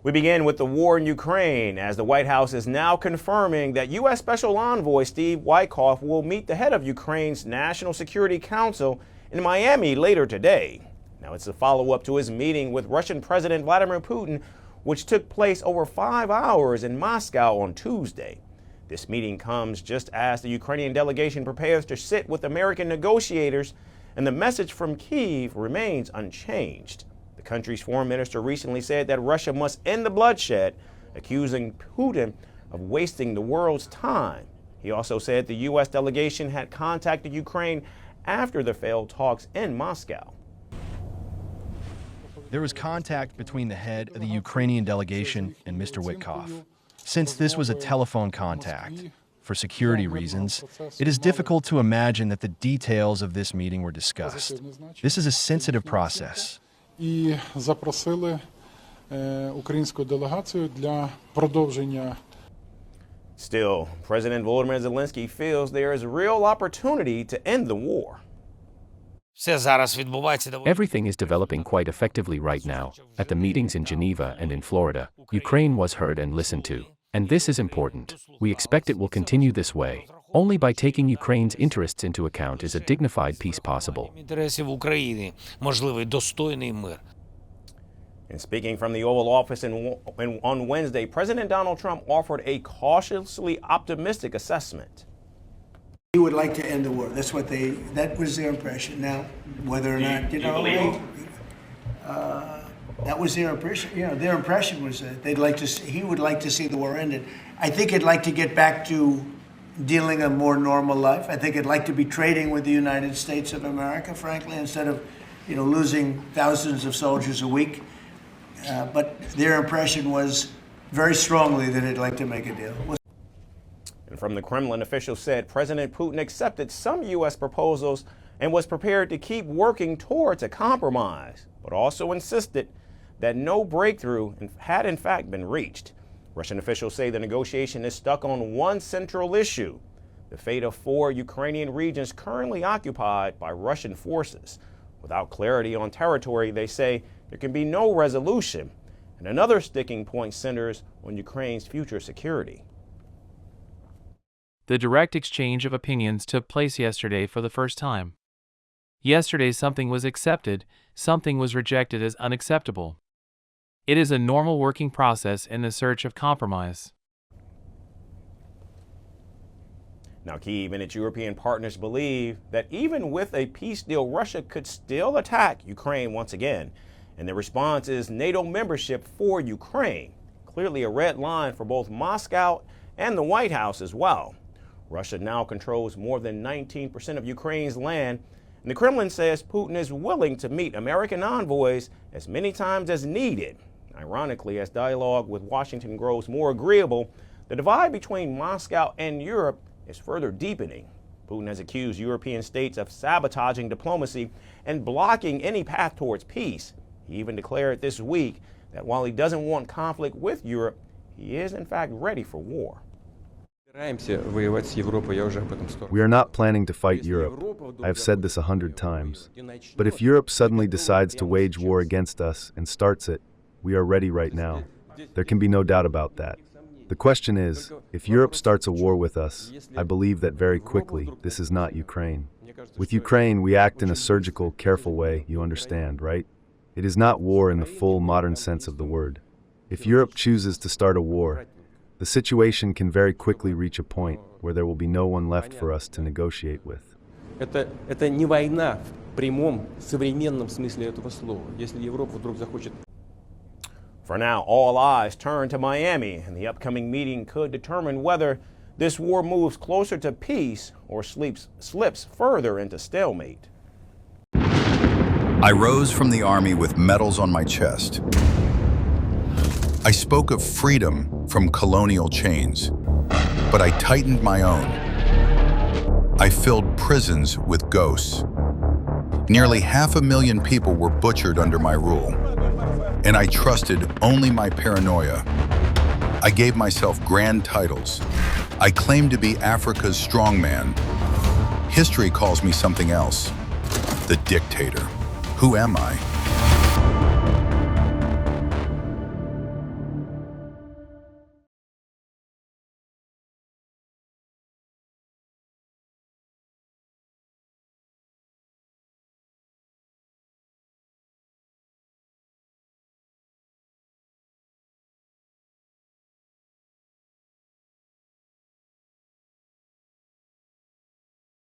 We begin with the war in Ukraine, as the White House is now confirming that U.S. Special Envoy Steve Witkoff will meet the head of Ukraine's National Security Council in Miami later today. Now, it's a follow-up to his meeting with Russian President Vladimir Putin, which took place over 5 hours in Moscow on Tuesday. This meeting comes just as the Ukrainian delegation prepares to sit with American negotiators, and the message from Kyiv remains unchanged. The country's foreign minister recently said that Russia must end the bloodshed, accusing Putin of wasting the world's time. He also said the U.S. delegation had contacted Ukraine after the failed talks in Moscow. There was contact between the head of the Ukrainian delegation and Mr. Witkoff. Since this was a telephone contact, for security reasons, it is difficult to imagine that the details of this meeting were discussed. This is a sensitive process. І запросили українську делегацію для продовження. Still, President Vladimir Zelensky feels there is real opportunity to end the war. Everything is developing quite effectively right now. At the meetings in Geneva and in Florida, Ukraine was heard and listened to. And this is important. We expect it will continue this way. Only by taking Ukraine's interests into account is a dignified peace possible. And speaking from the Oval Office on Wednesday, President Donald Trump offered a cautiously optimistic assessment. He would like to end the war. That was their impression. Now, whether or not, that was their impression. Their impression was that he would like to see the war ended. I think he'd like to get back to dealing a more normal life. I think he'd like to be trading with the United States of America, frankly, instead of, losing thousands of soldiers a week. But their impression was very strongly that he'd like to make a deal. And from the Kremlin, officials said President Putin accepted some U.S. proposals and was prepared to keep working towards a compromise, but also insisted that no breakthrough had in fact been reached. Russian officials say the negotiation is stuck on one central issue: the fate of 4 Ukrainian regions currently occupied by Russian forces. Without clarity on territory, they say there can be no resolution. And another sticking point centers on Ukraine's future security. The direct exchange of opinions took place yesterday for the first time. Yesterday, something was accepted, something was rejected as unacceptable. It is a normal working process in the search of compromise. Now, Kyiv and its European partners believe that even with a peace deal, Russia could still attack Ukraine once again. And the response is NATO membership for Ukraine, clearly a red line for both Moscow and the White House as well. Russia now controls more than 19% of Ukraine's land, and the Kremlin says Putin is willing to meet American envoys as many times as needed. Ironically, as dialogue with Washington grows more agreeable, the divide between Moscow and Europe is further deepening. Putin has accused European states of sabotaging diplomacy and blocking any path towards peace. He even declared this week that while he doesn't want conflict with Europe, he is in fact ready for war. We are not planning to fight Europe. I have said this 100 times. But if Europe suddenly decides to wage war against us and starts it, we are ready right now. There can be no doubt about that. The question is, if Europe starts a war with us, I believe that very quickly this is not Ukraine. With Ukraine, we act in a surgical, careful way, you understand, right? It is not war in the full modern sense of the word. If Europe chooses to start a war, the situation can very quickly reach a point where there will be no one left for us to negotiate with. Это не война в прямом современном смысле этого слова. Если Европа вдруг захочет. For now, all eyes turn to Miami, and the upcoming meeting could determine whether this war moves closer to peace or slips further into stalemate. I rose from the army with medals on my chest. I spoke of freedom from colonial chains, but I tightened my own. I filled prisons with ghosts. Nearly 500,000 people were butchered under my rule, and I trusted only my paranoia. I gave myself grand titles. I claimed to be Africa's strongman. History calls me something else, the dictator. Who am I?